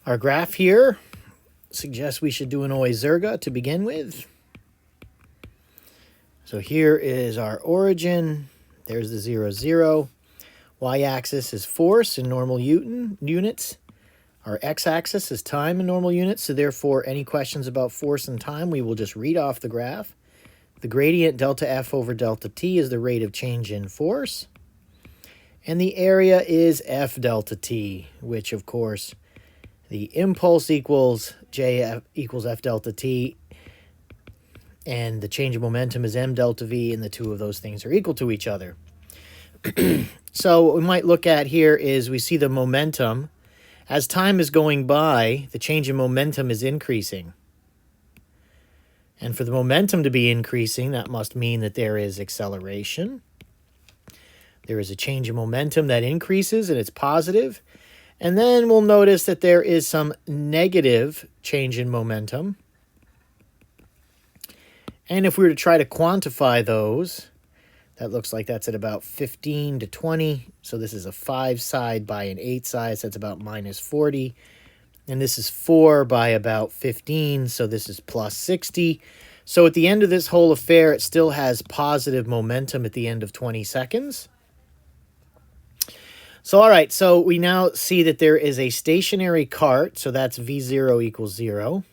Our graph here suggests we should do an Oizerga to begin with. So here is our origin. There's the 0, 0. Y-axis is force in normal units. Our x-axis is time in normal units. So therefore, any questions about force and time, we will just read off the graph. The gradient delta F over delta T is the rate of change in force. And the area is F delta T, which of course, the impulse equals J equals F delta T. And the change of momentum is M delta V, and the two of those things are equal to each other. So what we might look at here is we see the momentum. As time is going by, the change in momentum is increasing. And for the momentum to be increasing, that must mean that there is acceleration. There is a change in momentum that increases, and it's positive. And then we'll notice that there is some negative change in momentum. And if we were to try to quantify those, that looks like that's at about 15 to 20. So this is a 5 side by an 8 side, so that's about minus 40. And this is 4 by about 15, so this is plus 60. So at the end of this whole affair, it still has positive momentum at the end of 20 seconds. So all right, so we now see that there is a stationary cart, so that's V0 equals 0.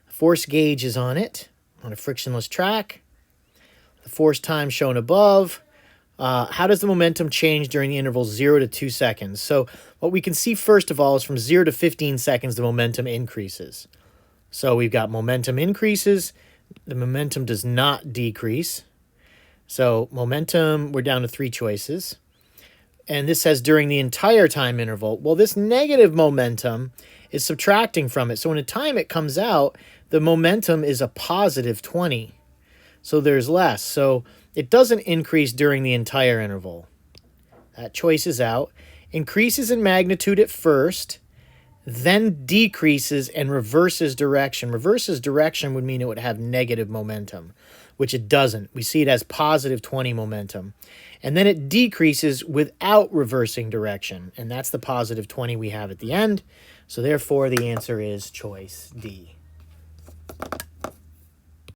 Force gauge is on it, on a frictionless track. The force time shown above. How does the momentum change during the interval 0 to 2 seconds? So what we can see first of all is from 0 to 15 seconds, the momentum increases. So we've got momentum increases. The momentum does not decrease. So momentum, we're down to 3 choices. And this says during the entire time interval. Well, this negative momentum is subtracting from it. So in the time it comes out, the momentum is a positive 20. So there's less. So it doesn't increase during the entire interval. That choice is out. Increases in magnitude at first, then decreases and reverses direction. Reverses direction would mean it would have negative momentum, which it doesn't. We see it as positive 20 momentum. And then it decreases without reversing direction. And that's the positive 20 we have at the end. So therefore, the answer is choice D.